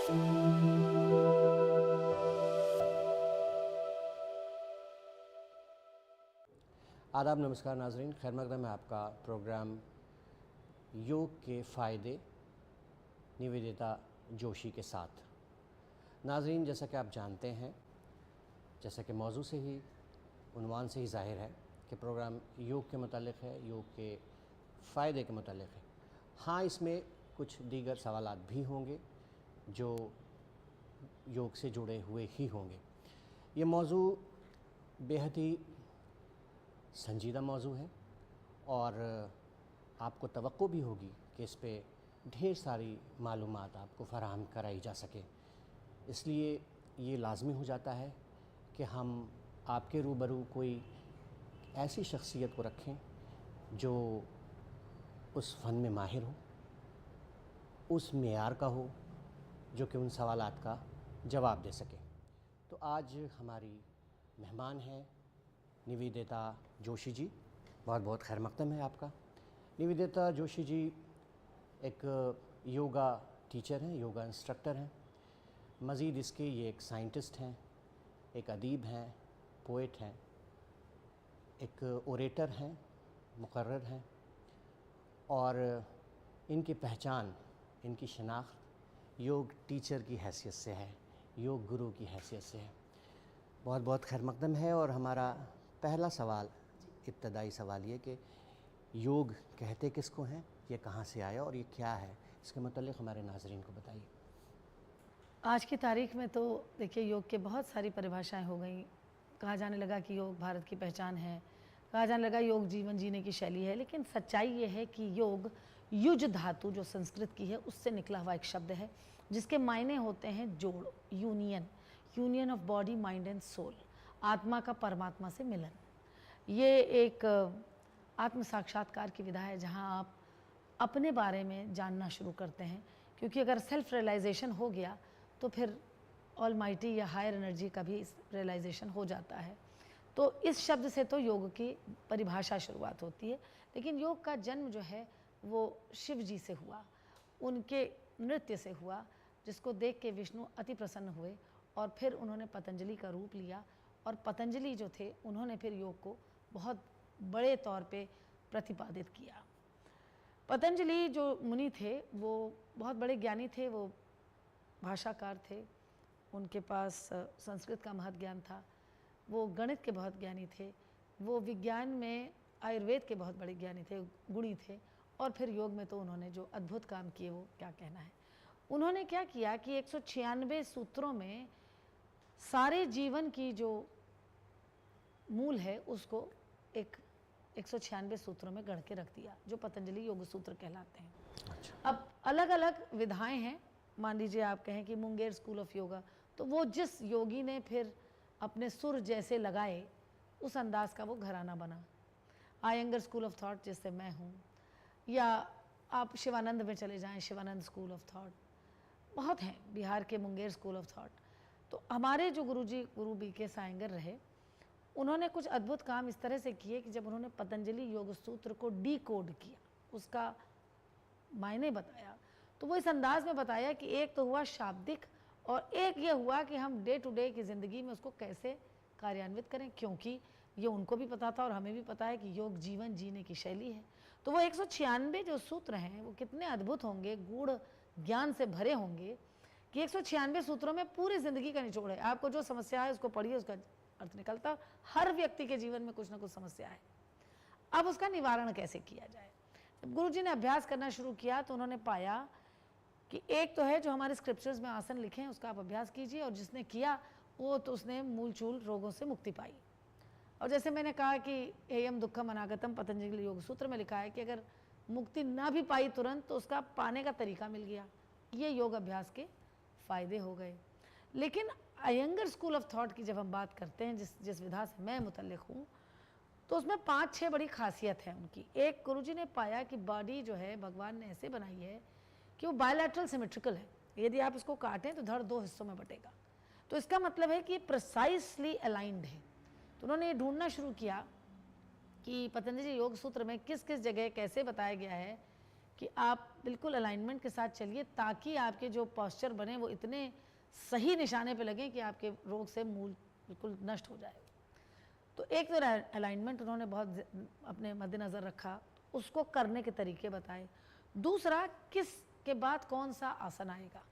आदाब, नमस्कार नाजरीन, खैर मकदम है आपका प्रोग्राम योग के फ़ायदे निवेदिता जोशी के साथ। नाजरीन, जैसा कि आप जानते हैं, जैसा कि मौजू से ही उन्वान से ही ज़ाहिर है कि प्रोग्राम योग के मुतालिक है, योग के फ़ायदे के मुतालिक है। हाँ, इसमें कुछ दीगर सवालात भी होंगे जो योग से जुड़े हुए ही होंगे। ये मौजू बेहद ही संजीदा मौजू है और आपको तवक्को भी होगी कि इस पे ढेर सारी मालूमात आपको फ़राहम कराई जा सके। इसलिए ये लाज़मी हो जाता है कि हम आपके रूबरू कोई ऐसी शख्सियत को रखें जो उस फ़न में माहिर हो, उस मेयार का हो, जो कि उन सवालात का जवाब दे सके। तो आज हमारी मेहमान हैं निवेदिता जोशी जी। बहुत बहुत खैर मकदम है आपका। निवेदिता जोशी जी एक योगा टीचर हैं, योगा इंस्ट्रक्टर हैं। मज़ीद इसके ये एक साइंटिस्ट हैं, एक अदीब हैं, पोएट हैं, एक ओरेटर हैं, मुकर्रर हैं और इनकी पहचान, इनकी शनाख्त योग टीचर की हैसियत से है, योग गुरु की हैसियत से है। बहुत बहुत खैर मकदम है। और हमारा पहला सवाल, इब्तदाई सवाल ये कि योग कहते किसको हैं, ये कहाँ से आया और ये क्या है, इसके मतलब हमारे नाज़रीन को बताइए। आज की तारीख में तो देखिए योग के बहुत सारी परिभाषाएं हो गई। कहा जाने लगा कि योग भारत की पहचान है, कहा जाने लगा योग जीवन जीने की शैली है, लेकिन सच्चाई ये है कि योग युज धातु जो संस्कृत की है उससे निकला हुआ एक शब्द है जिसके मायने होते हैं जोड़, union, union of body mind and soul, आत्मा का परमात्मा से मिलन। ये एक आत्म साक्षात्कार की विधा है जहाँ आप अपने बारे में जानना शुरू करते हैं, क्योंकि अगर सेल्फ रियलाइजेशन हो गया तो फिर ऑलमाइटी या हायर एनर्जी का भी रियलाइजेशन हो जाता है। तो इस शब्द से तो योग की परिभाषा शुरुआत होती है, लेकिन योग का जन्म जो है वो शिव जी से हुआ, उनके नृत्य से हुआ, जिसको देख के विष्णु अति प्रसन्न हुए और फिर उन्होंने पतंजलि का रूप लिया और पतंजलि जो थे उन्होंने फिर योग को बहुत बड़े तौर पे प्रतिपादित किया। पतंजलि जो मुनि थे वो बहुत बड़े ज्ञानी थे, वो भाषाकार थे, उनके पास संस्कृत का महत ज्ञान था, वो गणित के बहुत ज्ञानी थे, वो विज्ञान में आयुर्वेद के बहुत बड़े ज्ञानी थे, गुणी थे, और फिर योग में तो उन्होंने जो अद्भुत काम किए वो क्या कहना है। उन्होंने क्या किया कि 196 सूत्रों में सारे जीवन की जो मूल है उसको 196 सूत्रों में गढ़ के रख दिया, जो पतंजलि योग सूत्र कहलाते हैं। अच्छा। अब अलग अलग विधाएं हैं, मान लीजिए आप कहें कि मुंगेर स्कूल ऑफ योगा, तो वो जिस योगी ने फिर अपने सुर जैसे लगाए उस अंदाज का वो घराना बना। आयंगर स्कूल ऑफ थॉट जिससे मैं हूँ, या आप शिवानंद में चले जाएं, शिवानंद स्कूल ऑफ थॉट बहुत हैं, बिहार के मुंगेर स्कूल ऑफ थॉट। तो हमारे जो गुरुजी गुरु BK सायंगर रहे, उन्होंने कुछ अद्भुत काम इस तरह से किए कि जब उन्होंने पतंजलि योग सूत्र को डीकोड किया, उसका मायने बताया, तो वो इस अंदाज में बताया कि एक तो हुआ शाब्दिक और एक ये हुआ कि हम डे टू डे की ज़िंदगी में उसको कैसे कार्यान्वित करें, क्योंकि ये उनको भी पता था और हमें भी पता है कि योग जीवन जीने की शैली है। तो वो 196 जो सूत्र हैं वो कितने अद्भुत होंगे, गूढ़ ज्ञान से भरे होंगे कि 196 सूत्रों में पूरी ज़िंदगी का निचोड़ है। आपको जो समस्या है उसको पढ़िए, उसका अर्थ निकलता। हर व्यक्ति के जीवन में कुछ ना कुछ समस्या है, अब उसका निवारण कैसे किया जाए। जब गुरुजी ने अभ्यास करना शुरू किया तो उन्होंने पाया कि एक तो है जो हमारे स्क्रिप्चर्स में आसन लिखे हैं उसका आप अभ्यास कीजिए, और जिसने किया वो तो उसने मूलचूल रोगों से मुक्ति पाई। और जैसे मैंने कहा कि एयम दुक्खम अनागतम पतंजलि योग सूत्र में लिखा है कि अगर मुक्ति ना भी पाई तुरंत तो उसका पाने का तरीका मिल गया। ये योग अभ्यास के फायदे हो गए। लेकिन अयंगर स्कूल ऑफ थॉट की जब हम बात करते हैं, जिस विधा से मैं मुतल्लिक हूँ, तो उसमें 5-6 बड़ी खासियत है उनकी। एक, गुरुजी ने पाया कि बॉडी जो है भगवान ने ऐसे बनाई है कि वो बायलैटरल सिमेट्रिकल है। यदि आप इसको काटें तो धड़ 2 हिस्सों में बटेगा, तो इसका मतलब है कि प्रिसाइसली अलाइंड है। तो उन्होंने ये ढूंढना शुरू किया कि पतंजलि योग सूत्र में किस किस जगह कैसे बताया गया है कि आप बिल्कुल अलाइनमेंट के साथ चलिए ताकि आपके जो पॉस्चर बने वो इतने सही निशाने पे लगें कि आपके रोग से मूल बिल्कुल नष्ट हो जाए। तो एक तो अलाइनमेंट उन्होंने बहुत अपने मद्देनज़र रखा, उसको करने के तरीके बताए। दूसरा, किस के बाद कौन सा आसन आएगा,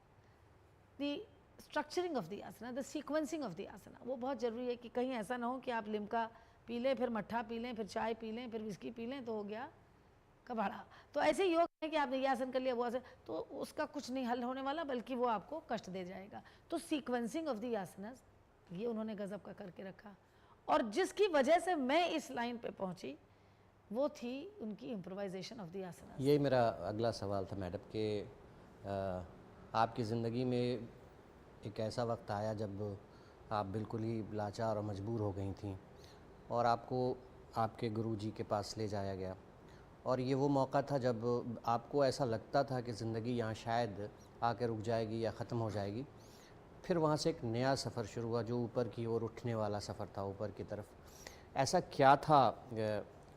the structuring of the asana, the sequencing of the asana, वो बहुत ज़रूरी है कि कहीं ऐसा ना हो कि आप लिम्का पी लें, फिर मट्ठा पी लें, फिर चाय पी लें, फिर विस्की पी लें, तो हो गया कबाड़ा। तो ऐसे योग है कि आपने ये आसन कर लिया, वो आसन, तो उसका कुछ नहीं हल होने वाला, बल्कि वो आपको कष्ट दे जाएगा। तो सीक्वेंसिंग ऑफ द आसनस ये उन्होंने गजब का करके रखा। और जिसकी वजह से मैं इस लाइन पे पहुंची वो थी उनकी इम्प्रोवाइजेशन ऑफ द आसनस। यही मेरा अगला सवाल था मैडम कि आपकी ज़िंदगी में एक ऐसा वक्त आया जब आप बिल्कुल ही लाचार और मजबूर हो गई थीं और आपको आपके गुरुजी के पास ले जाया गया, और ये वो मौका था जब आपको ऐसा लगता था कि ज़िंदगी यहाँ शायद आके रुक जाएगी या ख़त्म हो जाएगी। फिर वहाँ से एक नया सफ़र शुरू हुआ जो ऊपर की ओर उठने वाला सफ़र था, ऊपर की तरफ। ऐसा क्या था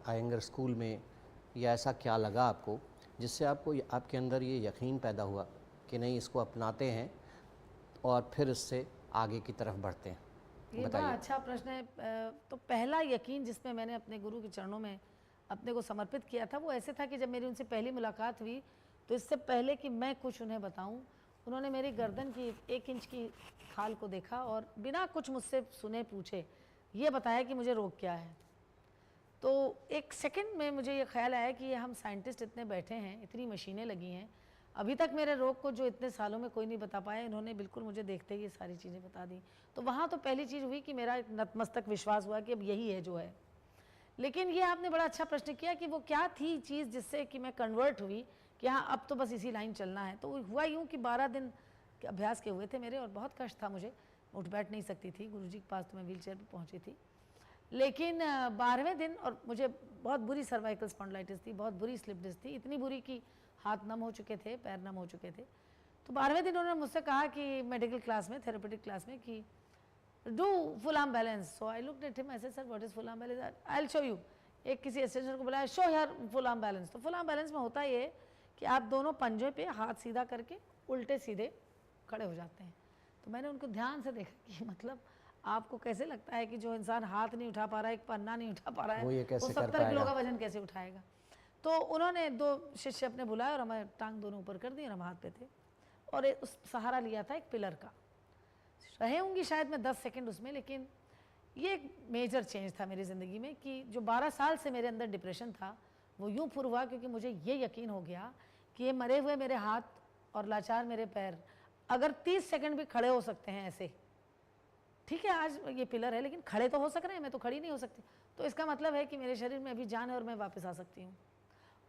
आयंगर स्कूल में, या ऐसा क्या लगा आपको जिससे आपको आपके अंदर ये यकीन पैदा हुआ कि नहीं, इसको अपनाते हैं और फिर इससे आगे की तरफ बढ़ते हैं? ये बड़ा अच्छा प्रश्न है। तो पहला यकीन जिसमें मैंने अपने गुरु के चरणों में अपने को समर्पित किया था वो ऐसे था कि जब मेरी उनसे पहली मुलाकात हुई तो इससे पहले कि मैं कुछ उन्हें बताऊं, उन्होंने मेरी गर्दन की 1 इंच की खाल को देखा और बिना कुछ मुझसे सुने पूछे ये बताया कि मुझे रोग क्या है। तो एक सेकंड में मुझे ये ख्याल आया कि ये हम साइंटिस्ट इतने बैठे हैं, इतनी मशीनें लगी हैं, अभी तक मेरे रोग को जो इतने सालों में कोई नहीं बता पाया, इन्होंने बिल्कुल मुझे देखते ही ये सारी चीज़ें बता दी। तो वहाँ तो पहली चीज़ हुई कि मेरा एक नतमस्तक विश्वास हुआ कि अब यही है जो है। लेकिन ये आपने बड़ा अच्छा प्रश्न किया कि वो क्या थी चीज़ जिससे कि मैं कन्वर्ट हुई कि हाँ अब तो बस इसी लाइन चलना है। तो हुआ यूँ कि 12 दिन के अभ्यास के हुए थे मेरे और बहुत कष्ट था, मुझे उठ बैठ नहीं सकती थी। गुरुजी के पास तो मैं व्हीलचेयर पे पहुँची थी। लेकिन 12वें दिन, और मुझे बहुत बुरी सर्वाइकल स्पॉन्डिलाइटिस थी, बहुत बुरी स्लिप डिस्क थी, इतनी बुरी कि हाथ नम हो चुके थे, पैर नम हो चुके थे। तो 12वें दिन उन्होंने मुझसे कहा कि मेडिकल क्लास में, थेरेपेटिक क्लास में, कि do full arm balance. So I looked at him, I said sir what is full arm balance, I will show you. एक किसी असिस्टेंट को बुलाया, शो यार फुल आर्म बैलेंस। तो फुल आर्म बैलेंस में होता ये कि आप दोनों पंजे पे हाथ सीधा करके उल्टे सीधे खड़े हो जाते हैं। तो मैंने उनको ध्यान से देखा कि मतलब आपको कैसे लगता है कि जो इंसान हाथ नहीं उठा पा रहा है, एक पन्ना नहीं उठा पा रहा है, वो 70 किलो का वजन कैसे उठाएगा। तो उन्होंने 2 शिष्य अपने बुलाए और हमें टांग दोनों ऊपर कर दी और हम हाथ पे थे और उस सहारा लिया था एक पिलर का। रहे होंगी शायद मैं 10 सेकंड उसमें, लेकिन ये एक मेजर चेंज था मेरी ज़िंदगी में कि जो 12 साल से मेरे अंदर डिप्रेशन था वो यूँ फुर हुआ क्योंकि मुझे ये यकीन हो गया कि ये मरे हुए मेरे हाथ और लाचार मेरे पैर अगर 30 सेकंड भी खड़े हो सकते हैं ऐसे, ठीक है आज ये पिलर है लेकिन खड़े तो हो सक रहे हैं, मैं तो खड़ी नहीं हो सकती, तो इसका मतलब है कि मेरे शरीर में अभी जान है और मैं वापस आ सकती हूँ।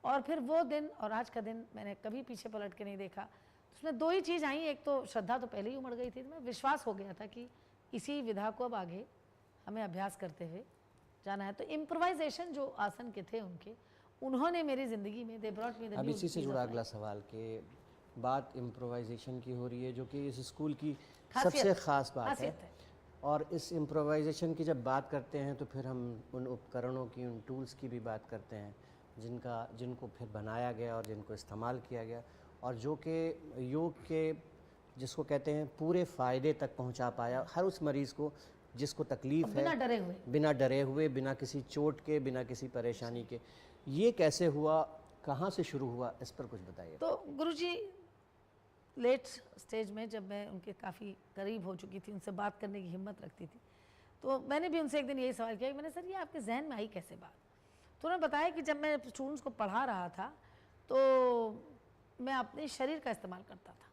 और फिर वो दिन और आज का दिन मैंने कभी पीछे पलट के नहीं देखा। उसमें 2 ही चीज़ आई, एक तो श्रद्धा तो पहले ही उमड़ गई थी, तो मैं विश्वास हो गया था कि इसी विधा को अब आगे हमें अभ्यास करते हुए जाना है। तो इम्प्रोवाइजेशन जो आसन के थे उनके, उन्होंने मेरी ज़िंदगी में they brought me the new. अब इसी से जुड़ा अगला सवाल कि बात इम्प्रोवाइजेशन की हो रही है जो कि इस स्कूल की सबसे ख़ास बात है। और इस इम्प्रोवाइजेशन की जब बात करते हैं तो फिर हम उन उपकरणों की, उन टूल्स की भी बात करते हैं जिनको फिर बनाया गया और जिनको इस्तेमाल किया गया और जो कि योग के जिसको कहते हैं पूरे फ़ायदे तक पहुंचा पाया हर उस मरीज़ को जिसको तकलीफ़ है, बिना डरे हुए, बिना किसी चोट के, बिना किसी परेशानी के। ये कैसे हुआ, कहाँ से शुरू हुआ, इस पर कुछ बताइए। तो गुरुजी लेट स्टेज में जब मैं उनके काफ़ी करीब हो चुकी थी, उनसे बात करने की हिम्मत रखती थी, तो मैंने भी उनसे एक दिन यही सवाल किया कि मैंने सर ये आपके जहन में आई कैसे बात। तो उन्होंने बताया कि जब मैं स्टूडेंट्स को पढ़ा रहा था तो मैं अपने शरीर का इस्तेमाल करता था।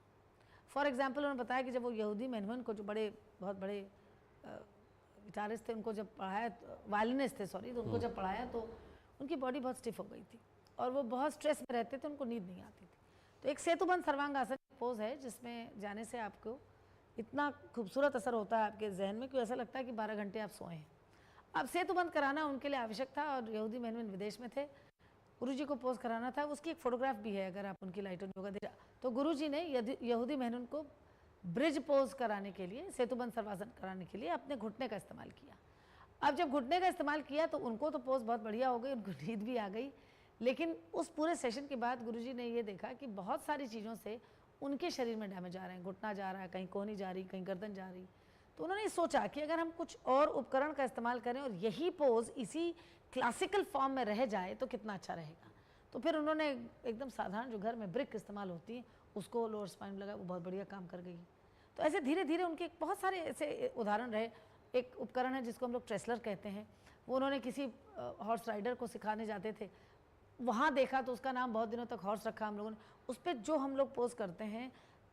फॉर एग्जांपल उन्होंने बताया कि जब वो यहूदी मेनमन को, जो बहुत बड़े गिटारिस्ट थे, उनको जब पढ़ाया, वायलिनिस्ट थे सॉरी, तो उनको जब पढ़ाया तो उनकी बॉडी बहुत स्टिफ हो गई थी और वो बहुत स्ट्रेस में रहते थे, उनको नींद नहीं आती थी। तो एक सेतुबंद सर्वांग आसन पोज है जिसमें जाने से आपको इतना खूबसूरत असर होता है आपके जहन में कि ऐसा लगता है कि 12 घंटे आप सोए हैं। अब सेतुबंद कराना उनके लिए आवश्यक था और यहूदी मेनमन विदेश में थे, गुरुजी को पोज कराना था। उसकी एक फोटोग्राफ भी है, अगर आप उनकी लाइट ऑन योगा देखा तो गुरुजी ने यहूदी मेनन को ब्रिज पोज कराने के लिए, सेतुबंद सर्वासन कराने के लिए अपने घुटने का इस्तेमाल किया। अब जब घुटने का इस्तेमाल किया तो उनको तो पोज बहुत बढ़िया हो गई, उनको नींद भी आ गई, लेकिन उस पूरे सेशन के बाद गुरुजी ने ये देखा कि बहुत सारी चीज़ों से उनके शरीर में डैमेज आ रहे हैं, घुटना जा रहा है, कहीं कोहनी जा रही, कहीं गर्दन जा रही। तो उन्होंने सोचा कि अगर हम कुछ और उपकरण का इस्तेमाल करें और यही पोज इसी क्लासिकल फॉर्म में रह जाए तो कितना अच्छा रहेगा। तो फिर उन्होंने एकदम साधारण जो घर में ब्रिक इस्तेमाल होती है उसको लोअर स्पाइन लगा, वो बहुत बढ़िया काम कर गई। तो ऐसे धीरे धीरे उनके बहुत सारे ऐसे उदाहरण रहे। एक उपकरण है जिसको हम लोग ट्रेसलर कहते हैं, वो उन्होंने किसी हॉर्स राइडर को सिखाने जाते थे, वहाँ देखा तो उसका नाम बहुत दिनों तक हॉर्स रखा हम लोगों ने। उस पर जो हम लोग पोज करते हैं,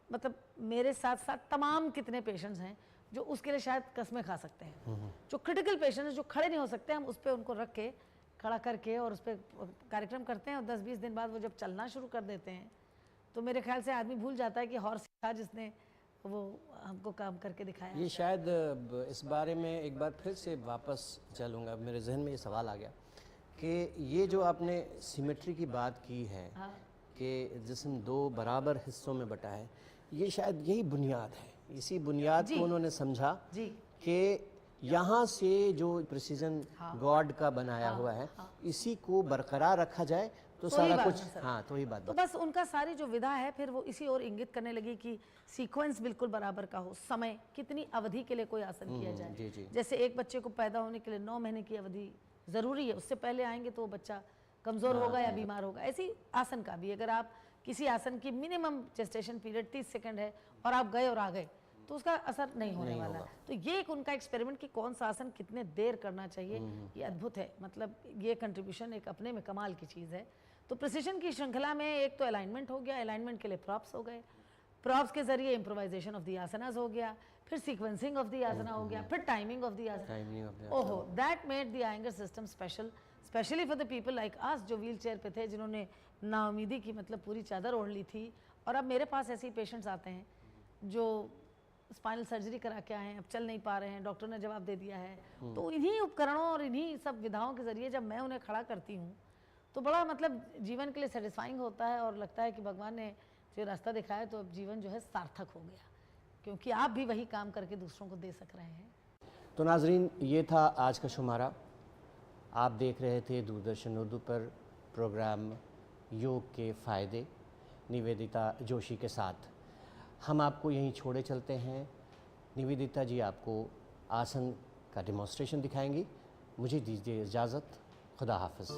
मतलब मेरे साथ साथ तमाम कितने पेशेंट्स हैं जो उसके लिए शायद कसमें खा सकते हैं। जो क्रिटिकल पेशेंट्स जो खड़े नहीं हो सकते, हम उस पर उनको रख के खड़ा करके और उस पर कार्यक्रम करते हैं, और 10-20 दिन बाद वो जब चलना शुरू कर देते हैं तो मेरे ख्याल से आदमी भूल जाता है कि हॉर्स था जिसने वो हमको काम करके दिखाया। ये शायद इस बारे में एक बार फिर से वापस चलूँगा, मेरे जहन में ये सवाल आ गया कि ये जो आपने सिमेट्री की बात की है, हाँ। कि जिस्म 2 बराबर हिस्सों में बटा है, ये शायद यही बुनियाद है। इसी बुनियाद को उन्होंने समझा जी कि यहाँ से जो प्रिसीजन गॉड का बनाया हुआ है, इसी को बरकरार रखा जाए तो सारा कुछ, हाँ तो ही बात। तो बस उनका सारी जो विधा है फिर वो इसी और इंगित करने लगी कि सीक्वेंस बिल्कुल बराबर का हो, समय कितनी अवधि के लिए कोई आसन किया जाए। जी जी। जैसे एक बच्चे को पैदा होने के लिए 9 महीने की अवधि ज़रूरी है, उससे पहले आएंगे तो वो बच्चा कमज़ोर होगा या बीमार होगा। ऐसी आसन का भी, अगर आप किसी आसन की मिनिमम जेस्टेशन पीरियड 30 सेकंड है और आप गए और आ गए तो उसका असर नहीं होने वाला। तो ये एक उनका एक्सपेरिमेंट कि कौन सा आसन कितने देर करना चाहिए, ये अद्भुत है। मतलब ये कंट्रीब्यूशन एक अपने में कमाल की चीज़ है। तो प्रिसिशन की श्रृंखला में एक तो अलाइनमेंट हो गया, अलाइनमेंट के लिए प्रॉप्स हो गए, प्रॉप्स के जरिए इम्प्रोवाइजेशन ऑफ द आसनास हो गया, फिर सीक्वेंसिंग ऑफ द आसना हो गया, फिर टाइमिंग ऑफ द आसना। ओहो, that made the Iyengar system special, specially for the people like us जो व्हील चेयर पे थे, जिन्होंने नाउमीदी की मतलब पूरी चादर ओढ़ ली थी। और अब मेरे पास ऐसे पेशेंट्स आते हैं जो स्पाइनल सर्जरी करा के आए हैं, अब चल नहीं पा रहे हैं, डॉक्टर ने जवाब दे दिया है। तो इन्हीं उपकरणों और इन्हीं सब विधाओं के जरिए जब मैं उन्हें खड़ा करती हूँ तो बड़ा मतलब जीवन के लिए सेटिस्फाइंग होता है, और लगता है कि भगवान ने जो रास्ता दिखाया तो अब जीवन जो है सार्थक हो गया, क्योंकि आप भी वही काम करके दूसरों को दे सक रहे हैं। तो नाजरीन, ये था आज का शुमारा। आप देख रहे थे दूरदर्शन उर्दू पर प्रोग्राम योग के फ़ायदे निवेदिता जोशी के साथ। हम आपको यहीं छोड़े चलते हैं। निवेदिता जी आपको आसन का डेमोन्स्ट्रेशन दिखाएंगी। मुझे दीजिए इजाज़त, खुदा हाफिज़।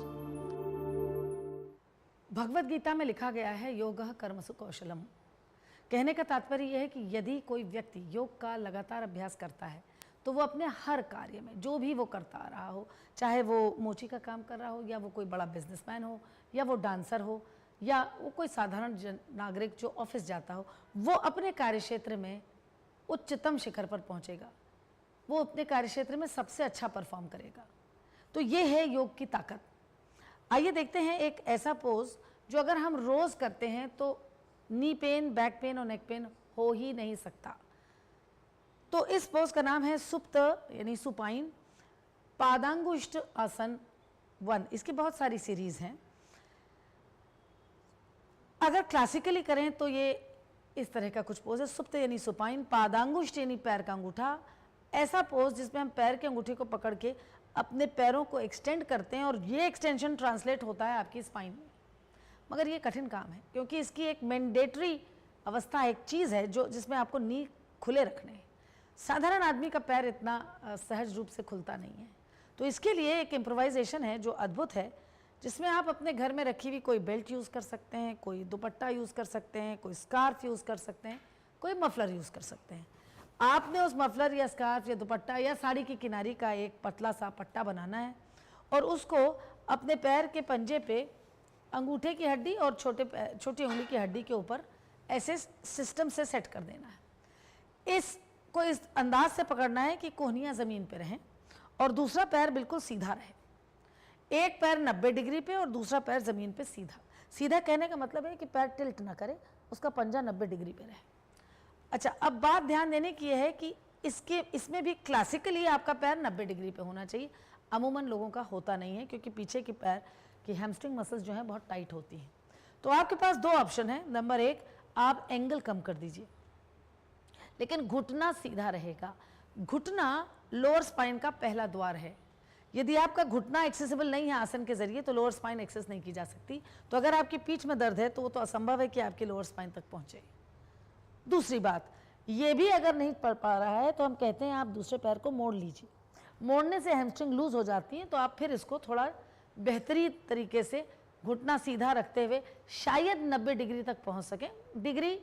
भगवत गीता में लिखा गया है योगः कर्मसु कौशलम। कहने का तात्पर्य यह है कि यदि कोई व्यक्ति योग का लगातार अभ्यास करता है तो वो अपने हर कार्य में जो भी वो करता आ रहा हो, चाहे वो मोची का काम कर रहा हो, या वो कोई बड़ा बिजनेसमैन हो, या वो डांसर हो, या वो कोई साधारण नागरिक जो ऑफिस जाता हो, वो अपने कार्यक्षेत्र में उच्चतम शिखर पर पहुंचेगा, वो अपने कार्यक्षेत्र में सबसे अच्छा परफॉर्म करेगा। तो ये है योग की ताकत। आइए देखते हैं एक ऐसा पोज जो अगर हम रोज करते हैं तो नी पेन, बैक पेन और नेक पेन हो ही नहीं सकता। तो इस पोज का नाम है सुप्त यानी सुपाइन पादांगुष्ठ आसन 1। इसकी बहुत सारी सीरीज हैं। अगर क्लासिकली करें तो ये इस तरह का कुछ पोज है, सुप्त यानी सुपाइन, पादांगुष्ठ यानी पैर का अंगूठा। ऐसा पोज जिसमें हम पैर के अंगूठे को पकड़ के अपने पैरों को एक्सटेंड करते हैं, और ये एक्सटेंशन ट्रांसलेट होता है आपकी स्पाइन में। मगर ये कठिन काम है, क्योंकि इसकी एक मैंडेटरी अवस्था, एक चीज़ है जो जिसमें आपको नी खुले रखने हैं। साधारण आदमी का पैर इतना सहज रूप से खुलता नहीं है। तो इसके लिए एक इम्प्रोवाइजेशन है जो अद्भुत है, जिसमें आप अपने घर में रखी हुई कोई बेल्ट यूज़ कर सकते हैं, कोई दुपट्टा यूज़ कर सकते हैं, कोई स्कार्फ यूज़ कर सकते हैं, कोई मफलर यूज़ कर सकते हैं। आपने उस मफलर या स्कार्फ या दुपट्टा या साड़ी की किनारी का एक पतला सा पट्टा बनाना है, और उसको अपने पैर के पंजे पे अंगूठे की हड्डी और छोटी उंगली की हड्डी के ऊपर ऐसे सिस्टम से सेट कर देना है। इसको इस अंदाज से पकड़ना है कि कोहनियाँ ज़मीन पे रहें और दूसरा पैर बिल्कुल सीधा रहे। एक पैर 90 डिग्री पे और दूसरा पैर ज़मीन पे सीधा। सीधा कहने का मतलब है कि पैर टिल्ट ना करे, उसका पंजा 90 डिग्री पे रहे। अच्छा, अब बात ध्यान देने की है कि इसमें भी क्लासिकली आपका पैर 90 डिग्री पे होना चाहिए। अमूमन लोगों का होता नहीं है, क्योंकि पीछे की पैर की हैमस्ट्रिंग मसल्स जो हैं बहुत टाइट होती हैं। तो आपके पास 2 ऑप्शन है। नंबर 1, आप एंगल कम कर दीजिए, लेकिन घुटना सीधा रहेगा। घुटना लोअर स्पाइन का पहला द्वार है। यदि आपका घुटना एक्सेसिबल नहीं है आसन के जरिए तो लोअर स्पाइन एक्सेस नहीं की जा सकती। तो अगर आपकी पीठ में दर्द है तो वो तो असंभव है कि आपके लोअर स्पाइन तक पहुंचे। दूसरी बात, ये भी अगर नहीं पड़ पा रहा है तो हम कहते हैं आप दूसरे पैर को मोड़ लीजिए। मोड़ने से हैमस्ट्रिंग लूज हो जाती है, तो आप फिर इसको थोड़ा बेहतरीन तरीके से घुटना सीधा रखते हुए शायद 90 डिग्री तक पहुंच सकें। डिग्री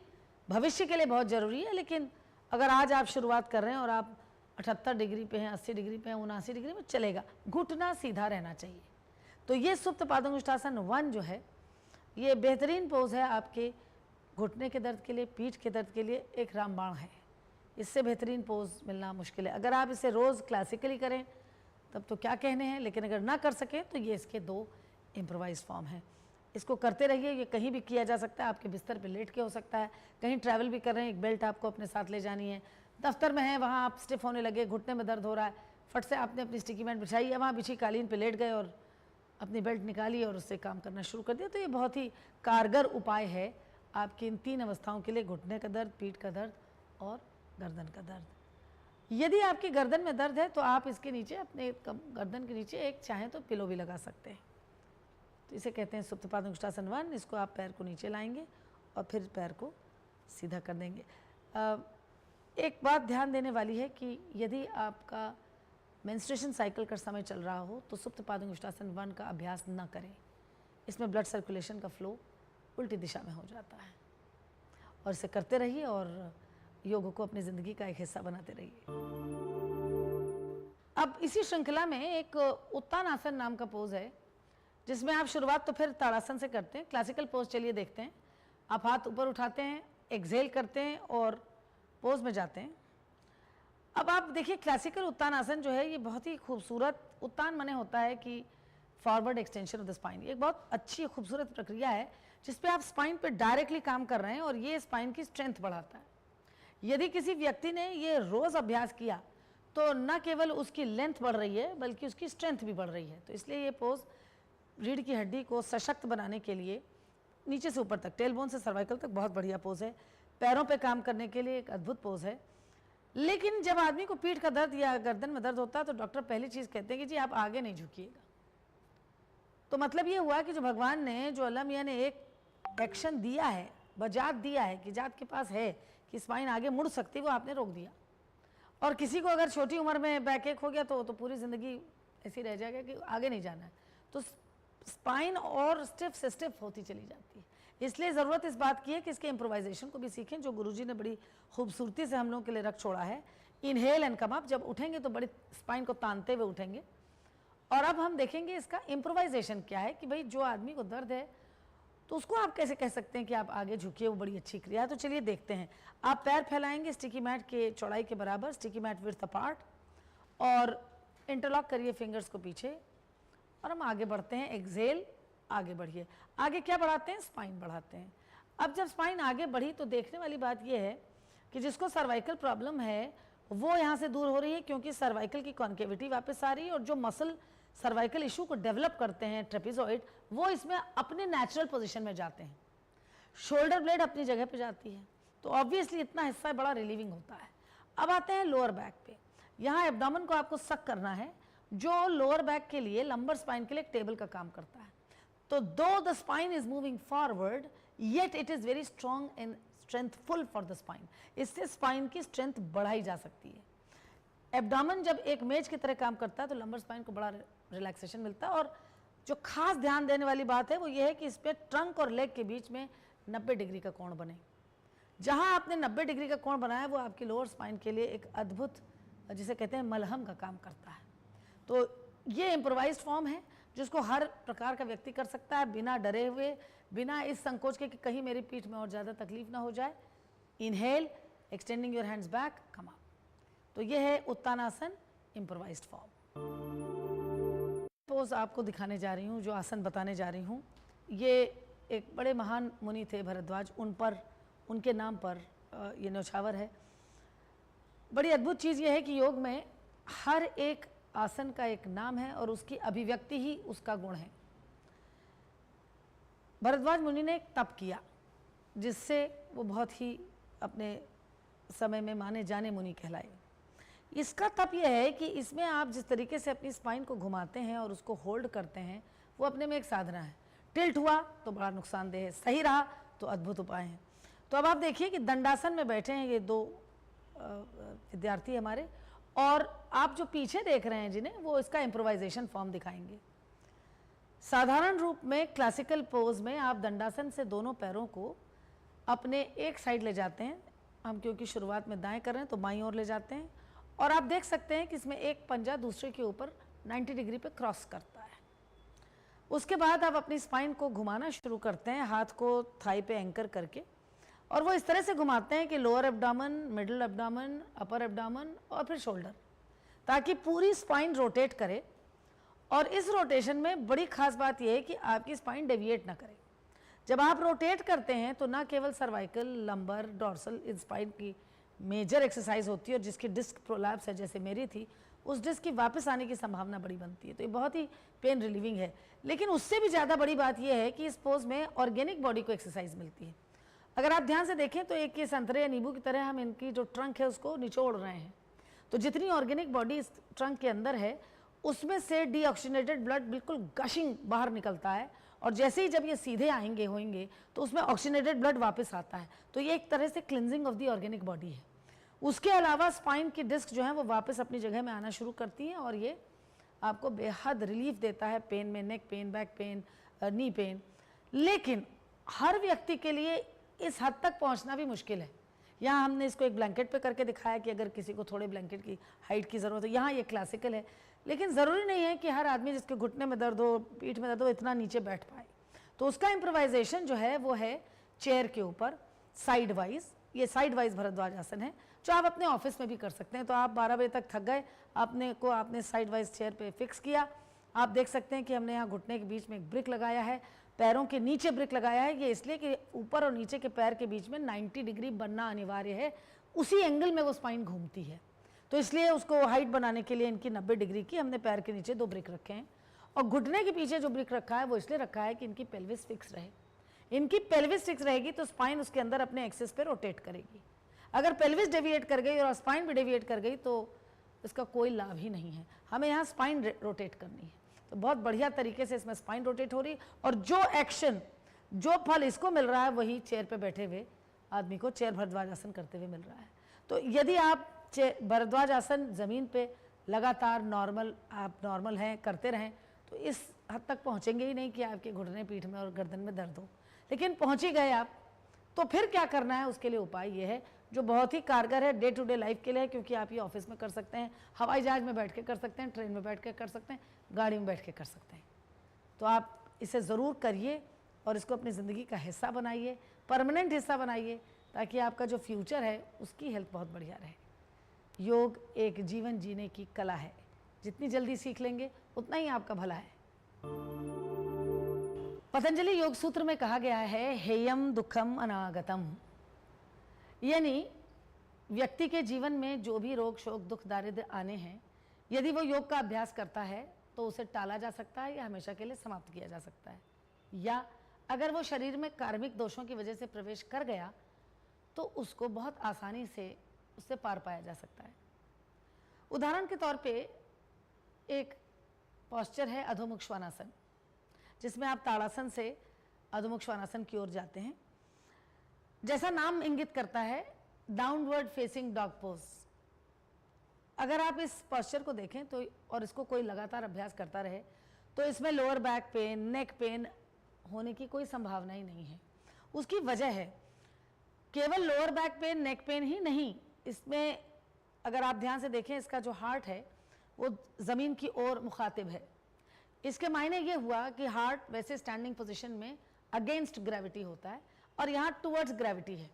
भविष्य के लिए बहुत ज़रूरी है, लेकिन अगर आज आप शुरुआत कर रहे हैं और आप 78 डिग्री पे हैं, 80 डिग्री पे हैं, 79 डिग्री में चलेगा, घुटना सीधा रहना चाहिए। तो ये सुप्त पादंगुष्ठासन 1 जो है ये बेहतरीन पोज है आपके घुटने के दर्द के लिए, पीठ के दर्द के लिए एक रामबाण है। इससे बेहतरीन पोज मिलना मुश्किल है। अगर आप इसे रोज़ क्लासिकली करें तब तो क्या कहने हैं, लेकिन अगर ना कर सकें तो ये इसके 2 इम्प्रोवाइज फॉर्म हैं। इसको करते रहिए, ये कहीं भी किया जा सकता है, आपके बिस्तर पे लेट के हो सकता है, कहीं ट्रैवल भी कर रहे हैं, एक बेल्ट आपको अपने साथ ले जानी है, दफ्तर में है वहाँ आप स्टिफ होने लगे, घुटने में दर्द हो रहा है, फट से आपने अपनी स्टिकी मैट बिछाई है, वहाँ बिछी कालीन पे लेट गए और अपनी बेल्ट निकाली और उससे काम करना शुरू कर दिया। तो ये बहुत ही कारगर उपाय है आपकी इन 3 अवस्थाओं के लिए, घुटने का दर्द, पीठ का दर्द और गर्दन का दर्द। यदि आपकी गर्दन में दर्द है तो आप इसके नीचे अपने गर्दन के नीचे एक चाहें तो पिलो भी लगा सकते हैं। तो इसे कहते हैं सुप्त पादंगुष्ठासन 1। इसको आप पैर को नीचे लाएंगे और फिर पैर को सीधा कर देंगे। एक बात ध्यान देने वाली है कि यदि आपका मेंस्ट्रुएशन साइकिल का समय चल रहा हो तो सुप्त पादंगुष्ठासन 1 का अभ्यास न करें। इसमें ब्लड सर्कुलेशन का फ्लो उल्टी दिशा में हो जाता है। और इसे करते रहिए और योग को अपनी ज़िंदगी का एक हिस्सा बनाते रहिए। अब इसी श्रृंखला में एक उत्तानासन नाम का पोज है, जिसमें आप शुरुआत तो फिर ताड़ासन से करते हैं। क्लासिकल पोज चलिए देखते हैं। आप हाथ ऊपर उठाते हैं, एक्सहेल करते हैं और पोज में जाते हैं। अब आप देखिए क्लासिकल उत्तानासन जो है ये बहुत ही खूबसूरत, उत्तान माने होता है कि forward extension of the spine. एक बहुत अच्छी खूबसूरत प्रक्रिया है जिसपे आप स्पाइन पे डायरेक्टली काम कर रहे हैं और ये स्पाइन की स्ट्रेंथ बढ़ाता है। यदि किसी व्यक्ति ने ये रोज़ अभ्यास किया तो न केवल उसकी लेंथ बढ़ रही है बल्कि उसकी स्ट्रेंथ भी बढ़ रही है। तो इसलिए ये पोज रीढ़ की हड्डी को सशक्त बनाने के लिए नीचे से ऊपर तक, टेलबोन से सर्वाइकल तक बहुत बढ़िया पोज है। पैरों पे काम करने के लिए एक अद्भुत पोज है। लेकिन जब आदमी को पीठ का दर्द या गर्दन में दर्द होता है तो डॉक्टर पहली चीज़ कहते हैं कि जी आप आगे नहीं झुकिएगा। तो मतलब ये हुआ कि जो भगवान ने, जो अल्लाह मियाँ ने एक एक्शन दिया है, बजात दिया है कि जात के पास है कि स्पाइन आगे मुड़ सकती, वो आपने रोक दिया। और किसी को अगर छोटी उम्र में बैक एक हो गया तो पूरी ज़िंदगी ऐसी रह जाएगा कि आगे नहीं जाना है। तो स्पाइन और स्टिफ से स्टिफ होती चली जाती है। इसलिए ज़रूरत इस बात की है कि इसके इम्प्रोवाइजेशन को भी सीखें, जो गुरुजी ने बड़ी खूबसूरती से हम लोगों के लिए रख छोड़ा है। इनहेल एंड कम अप, जब उठेंगे तो बड़ी स्पाइन को तानते हुए उठेंगे। और अब हम देखेंगे इसका इम्प्रोवाइजेशन क्या है कि भाई जो आदमी को दर्द है तो उसको आप कैसे कह सकते हैं कि आप आगे झुकिए, वो बड़ी अच्छी क्रिया है। तो चलिए देखते हैं। आप पैर फैलाएंगे स्टिकी मैट के चौड़ाई के बराबर, स्टिकी मैट विड्थ अपार्ट, और इंटरलॉक करिए फिंगर्स को पीछे और हम आगे बढ़ते हैं। एक्सहेल, आगे बढ़िए। आगे क्या बढ़ाते हैं? स्पाइन बढ़ाते हैं। अब जब स्पाइन आगे बढ़ी तो देखने वाली बात यह है कि जिसको सर्वाइकल प्रॉब्लम है वो यहाँ से दूर हो रही है, क्योंकि सर्वाइकल की कॉन्केविटी वापस आ रही है और जो मसल सर्वाइकल इशू को डेवलप करते हैं, ट्रेपेजॉइड, वो इसमें अपने नेचुरल पोजीशन में जाते हैं। शोल्डर ब्लेड अपनी जगह पे जाती है, तो ऑब्वियसली इतना हिस्सा बड़ा रिलीविंग होता है। अब आते हैं लोअर बैक पे। यहाँ एब्डोमेन को आपको सक करना है, जो लोअर बैक के लिए, लंबर स्पाइन के लिए एक टेबल का काम करता है। तो दो the spine is moving forward yet it is very strong and strengthful for the spine. इससे स्पाइन की स्ट्रेंथ बढ़ाई जा सकती है। एब्डोमेन जब एक मेज की तरह काम करता है तो लंबर स्पाइन को बड़ा रिलैक्सेशन मिलता है। और जो खास ध्यान देने वाली बात है वो ये है कि इस पर ट्रंक और लेग के बीच में 90 डिग्री का कोण बने। जहां आपने 90 डिग्री का कोण बनाया वो आपकी लोअर स्पाइन के लिए एक अद्भुत, जिसे कहते हैं मलहम का काम करता है। तो ये इम्प्रोवाइज्ड फॉर्म है जिसको हर प्रकार का व्यक्ति कर सकता है, बिना डरे हुए, बिना इस संकोच के कि कहीं मेरी पीठ में और ज़्यादा तकलीफ ना हो जाए। Inhale, extending your hands back, come up. तो ये है उत्तानासन, इम्प्रोवाइज्ड फॉर्म। पोज आपको दिखाने जा रही हूँ, जो आसन बताने जा रही हूँ, ये एक बड़े महान मुनि थे भरद्वाज, उन पर, उनके नाम पर ये न्यौछावर है। बड़ी अद्भुत चीज़ ये है कि योग में हर एक आसन का एक नाम है और उसकी अभिव्यक्ति ही उसका गुण है। भरद्वाज मुनि ने एक तप किया जिससे वो बहुत ही अपने समय में माने जाने मुनि कहलाए। इसका तप यह है कि इसमें आप जिस तरीके से अपनी स्पाइन को घुमाते हैं और उसको होल्ड करते हैं, वो अपने में एक साधना है। टिल्ट हुआ तो बड़ा नुकसानदेह है, सही रहा तो अद्भुत उपाय हैं। तो अब आप देखिए कि दंडासन में बैठे हैं ये दो विद्यार्थी हमारे, और आप जो पीछे देख रहे हैं जिन्हें, वो इसका इम्प्रोवाइजेशन फॉर्म दिखाएंगे। साधारण रूप में क्लासिकल पोज में आप दंडासन से दोनों पैरों को अपने एक साइड ले जाते हैं। हम क्योंकि शुरुआत में दाएं कर रहे हैं तो बाईं ओर ले जाते हैं, और आप देख सकते हैं कि इसमें एक पंजा दूसरे के ऊपर 90 डिग्री पे क्रॉस करता है। उसके बाद आप अपनी स्पाइन को घुमाना शुरू करते हैं, हाथ को थाई पे एंकर करके, और वो इस तरह से घुमाते हैं कि लोअर एब्डामन, मिडिल एब्डामन, अपर एब्डामन और फिर शोल्डर, ताकि पूरी स्पाइन रोटेट करे। और इस रोटेशन में बड़ी खास बात यह है कि आपकी स्पाइन डेविएट ना करे। जब आप रोटेट करते हैं तो ना केवल सर्वाइकल, लंबर, डॉर्सल, इन स्पाइन की मेजर एक्सरसाइज होती है, और जिसकी डिस्क प्रोलैप्स है जैसे मेरी थी, उस डिस्क की वापस आने की संभावना बड़ी बनती है। तो ये बहुत ही पेन रिलीविंग है। लेकिन उससे भी ज़्यादा बड़ी बात यह है कि इस पोज में ऑर्गेनिक बॉडी को एक्सरसाइज मिलती है। अगर आप ध्यान से देखें तो एक ये संतरे या नींबू की तरह हम इनकी जो ट्रंक है उसको निचोड़ रहे हैं। तो जितनी ऑर्गेनिक बॉडी इस ट्रंक के अंदर है, उसमें से डीऑक्सीजनेटेड ब्लड बिल्कुल गशिंग बाहर निकलता है, और जैसे ही जब ये सीधे आएंगे होंगे तो उसमें ऑक्सीजनेटेड ब्लड वापस आता है। तो ये एक तरह से cleansing of the organic body है। उसके अलावा स्पाइन की डिस्क जो है वो वापस अपनी जगह में आना शुरू करती है, और ये आपको बेहद रिलीफ देता है पेन में, neck pain, back pain, knee pain. लेकिन हर व्यक्ति के लिए इस हद तक पहुंचना भी मुश्किल है। यहाँ हमने इसको एक ब्लैंकेट पे करके दिखाया कि अगर किसी को थोड़े ब्लैंकेट की हाइट की ज़रूरत है, यहाँ ये क्लासिकल है। लेकिन ज़रूरी नहीं है कि हर आदमी जिसके घुटने में दर्द हो, पीठ में दर्द हो, इतना नीचे बैठ पाए। तो उसका इम्प्रोवाइजेशन जो है वो है चेयर के ऊपर साइड वाइज। ये साइड वाइज भरद्वाज आसन है, जो आप अपने ऑफिस में भी कर सकते हैं। तो आप 12 बजे तक थक गए, आपने साइड वाइज चेयर पे फिक्स किया। आप देख सकते हैं कि हमने यहाँ घुटने के बीच में एक ब्रिक लगाया है, पैरों के नीचे ब्रिक लगाया है। ये इसलिए कि ऊपर और नीचे के पैर के बीच में 90 डिग्री बनना अनिवार्य है, उसी एंगल में वो स्पाइन घूमती है। तो इसलिए उसको हाइट बनाने के लिए इनकी 90 डिग्री की हमने पैर के नीचे 2 ब्रिक रखे हैं। और घुटने के पीछे जो ब्रिक रखा है वो इसलिए रखा है कि इनकी पेल्विस फिक्स रहे। इनकी पेल्विस फिक्स रहेगी तो स्पाइन उसके अंदर अपने एक्सिस पे रोटेट करेगी। अगर पेल्विस डेविएट कर गई और स्पाइन भी डेविएट कर गई तो इसका कोई लाभ ही नहीं है। हमें यहाँ स्पाइन रोटेट करनी है। तो बहुत बढ़िया तरीके से इसमें स्पाइन रोटेट हो रही, और जो एक्शन, जो फल इसको मिल रहा है वही चेयर पे बैठे हुए आदमी को चेयर भरद्वाज आसन करते हुए मिल रहा है। तो यदि आप भरद्वाज आसन ज़मीन पे लगातार नॉर्मल हैं, करते रहें, तो इस हद तक पहुँचेंगे ही नहीं कि आपके घुटने, पीठ में और गर्दन में दर्द हो। लेकिन पहुँच ही गए आप, तो फिर क्या करना है, उसके लिए उपाय ये है जो बहुत ही कारगर है डे टू डे लाइफ के लिए, क्योंकि आप ये ऑफिस में कर सकते हैं, हवाई जहाज में बैठ के कर सकते हैं, ट्रेन में बैठ के कर सकते हैं, गाड़ी में बैठ के कर सकते हैं। तो आप इसे ज़रूर करिए और इसको अपनी ज़िंदगी का हिस्सा बनाइए, परमानेंट हिस्सा बनाइए, ताकि आपका जो फ्यूचर है उसकी हेल्थ बहुत बढ़िया रहे। योग एक जीवन जीने की कला है, जितनी जल्दी सीख लेंगे उतना ही आपका भला है। पतंजलि योग सूत्र में कहा गया है, हेयम दुखम अनागतम, यानी व्यक्ति के जीवन में जो भी रोग, शोक, दुख, दारिद्र्य आने हैं, यदि वो योग का अभ्यास करता है तो उसे टाला जा सकता है या हमेशा के लिए समाप्त किया जा सकता है। या अगर वो शरीर में कार्मिक दोषों की वजह से प्रवेश कर गया तो उसको बहुत आसानी से उससे पार पाया जा सकता है। उदाहरण के तौर पे एक पोस्चर है अधोमुख श्वानासन, जिसमें आप ताड़ासन से अधोमुख श्वानासन की ओर जाते हैं। जैसा नाम इंगित करता है, डाउनवर्ड फेसिंग डॉग पोज। अगर आप इस पोस्चर को देखें तो और इसको कोई लगातार अभ्यास करता रहे तो इसमें lower back pain, neck pen होने की कोई संभावना ही नहीं है। उसकी वजह है केवल lower back pain, neck pain ही नहीं, इसमें अगर आप ध्यान से देखें इसका जो हार्ट है वो ज़मीन की ओर मुखातिब है। इसके मायने ये हुआ कि हार्ट वैसे स्टैंडिंग पोजीशन में अगेंस्ट ग्रेविटी होता है और यहाँ टुवर्ड्स ग्रेविटी है।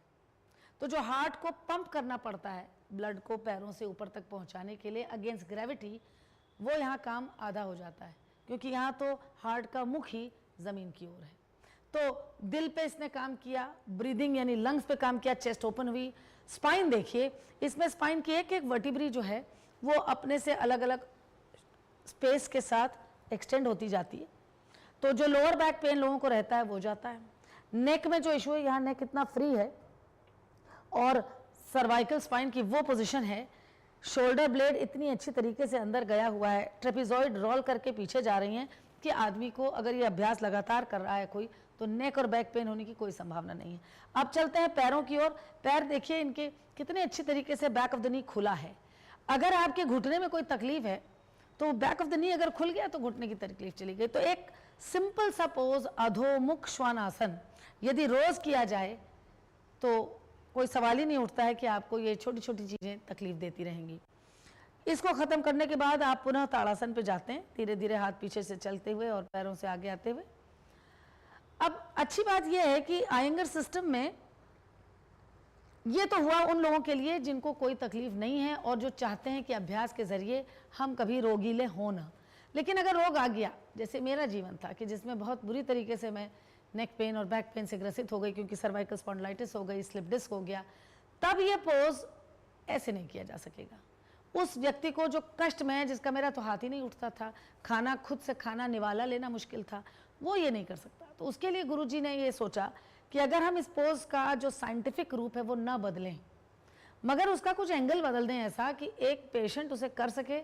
तो जो हार्ट को पंप करना पड़ता है ब्लड को पैरों से ऊपर तक पहुँचाने के लिए अगेंस्ट ग्रेविटी, वो यहाँ काम आधा हो जाता है, क्योंकि यहाँ तो हार्ट का मुख ही ज़मीन की ओर है। तो दिल पे इसने काम किया, ब्रीदिंग यानी लंग्स पे काम किया, चेस्ट ओपन हुई। स्पाइन देखिए, इसमें स्पाइन की एक एक वर्टिब्री जो है वो अपने से अलग अलग स्पेस के साथ एक्सटेंड होती जाती है। तो जो लोअर बैक पेन लोगों को रहता है वो जाता है। नेक में जो इशू है, यहाँ नेक इतना फ्री है और सर्वाइकल स्पाइन की वो पोजीशन है, शोल्डर ब्लेड इतनी अच्छी तरीके से अंदर गया हुआ है, ट्रेपेजॉइड रोल करके पीछे जा रही हैं कि आदमी को अगर ये अभ्यास लगातार कर रहा है कोई, तो नेक और बैक पेन होने की कोई संभावना नहीं है। अब चलते हैं पैरों की ओर। पैर देखिए इनके कितने अच्छी तरीके से बैक ऑफ द नी खुला है। अगर आपके घुटने में कोई तकलीफ है तो बैक ऑफ द नी अगर खुल गया तो घुटने की तकलीफ चली गई। तो एक सिंपल सा पोज अधोमुख श्वानासन यदि रोज किया जाए तो कोई सवाल ही नहीं उठता है कि आपको ये छोटी छोटी चीज़ें तकलीफ देती रहेंगी। इसको ख़त्म करने के बाद आप पुनः ताड़ासन पे जाते हैं, धीरे धीरे हाथ पीछे से चलते हुए और पैरों से आगे आते हुए। अब अच्छी बात यह है कि आयंगर सिस्टम में ये तो हुआ उन लोगों के लिए जिनको कोई तकलीफ नहीं है और जो चाहते हैं कि अभ्यास के ज़रिए हम कभी रोगीले हो ना। लेकिन अगर रोग आ गया, जैसे मेरा जीवन था कि जिसमें बहुत बुरी तरीके से मैं नेक पेन और बैक पेन से ग्रसित हो गई क्योंकि सर्वाइकल स्पॉन्डिलाइटिस हो गई, स्लिप डिस्क हो गया, तब ये पोज ऐसे नहीं किया जा सकेगा। उस व्यक्ति को जो कष्ट में है, जिसका मेरा तो हाथ ही नहीं उठता था, खाना खुद से खाना निवाला लेना मुश्किल था, वो ये नहीं कर सकता। तो उसके लिए गुरुजी ने ये सोचा कि अगर हम इस पोज का जो साइंटिफिक रूप है वो ना बदलें, मगर उसका कुछ एंगल बदल दें ऐसा कि एक पेशेंट उसे कर सके,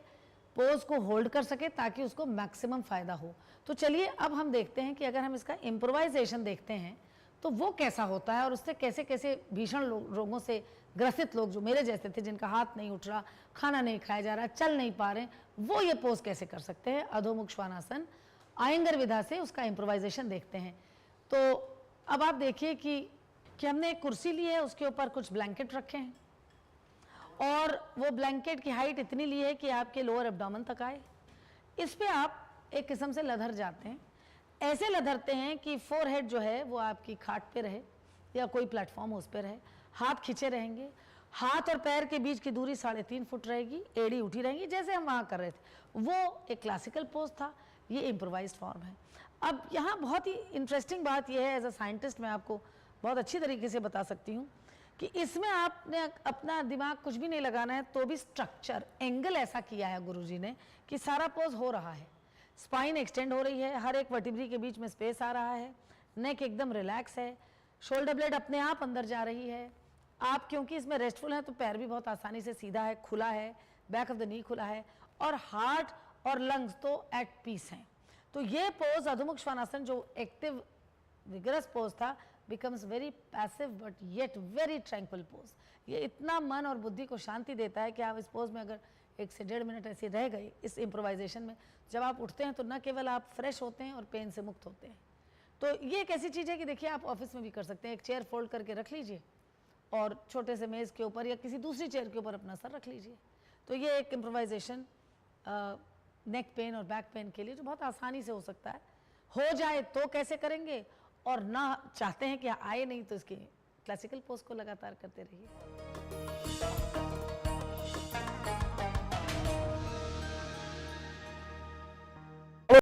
पोज को होल्ड कर सके ताकि उसको मैक्सिमम फ़ायदा हो। तो चलिए अब हम देखते हैं कि अगर हम इसका इम्प्रोवाइजेशन देखते हैं तो वो कैसा होता है और उससे कैसे कैसे भीषण रोगों से ग्रसित लोग जो मेरे जैसे थे, जिनका हाथ नहीं उठ रहा, खाना नहीं खाया जा रहा, चल नहीं पा रहे, वो ये पोज कैसे कर सकते हैं। अधोमुख श्वानासन आयंगर विधा से उसका इम्प्रोवाइजेशन देखते हैं। तो अब आप देखिए कि हमने एक कुर्सी ली है, उसके ऊपर कुछ ब्लैंकेट रखे हैं और वो ब्लैंकेट की हाइट इतनी ली है कि आपके लोअर एब्डोमेन तक आए। इस पे आप एक किस्म से लधर जाते हैं, ऐसे लधरते हैं कि फोरहेड जो है वो आपकी खाट पे रहे या कोई प्लेटफॉर्म उस पर रहे, हाथ खींचे रहेंगे, हाथ और पैर के बीच की दूरी 3.5 फुट रहेगी, एड़ी उठी रहेंगी जैसे हम वहाँ कर रहे थे। वो एक क्लासिकल पोज था, ये इम्प्रोवाइज्ड फॉर्म है। अब यहाँ बहुत ही इंटरेस्टिंग बात यह है, एज अ साइंटिस्ट मैं आपको बहुत अच्छी तरीके से बता सकती हूँ कि इसमें आपने अपना दिमाग कुछ भी नहीं लगाना है, तो भी स्ट्रक्चर एंगल ऐसा किया है गुरुजी ने कि सारा पोज हो रहा है। स्पाइन एक्सटेंड हो रही है, हर एक वर्टिब्री के बीच में स्पेस आ रहा है, नेक एकदम रिलैक्स है, शोल्डर ब्लेड अपने आप अंदर जा रही है। आप क्योंकि इसमें रेस्टफुल हैं तो पैर भी बहुत आसानी से सीधा है, खुला है, बैक ऑफ द नी खुला है और हार्ट और लंग्स तो एट पीस हैं। तो ये पोज अधोमुख श्वानासन जो एक्टिव विगरस पोज था becomes very passive but yet very tranquil pose. ये इतना मन और बुद्धि को शांति देता है कि आप इस पोज में अगर 1 से 1.5 मिनट ऐसे रह गए इस इम्प्रोवाइजेशन में, जब आप उठते हैं तो न केवल आप फ्रेश होते हैं और पेन से मुक्त होते हैं। तो ये एक ऐसी चीज़ है कि देखिए आप ऑफिस में भी कर सकते हैं, एक चेयर फोल्ड करके रख लीजिए और छोटे से मेज़ के ऊपर या किसी दूसरी चेयर के ऊपर अपना सर रख लीजिए। तो ये एक इम्प्रोवाइजेशन नेक पेन और बैक पेन के लिए जो बहुत आसानी से हो सकता है। हो जाए तो कैसे करेंगे और ना चाहते हैं कि आए नहीं तो इसके क्लासिकल पोज को लगातार करते रहिए।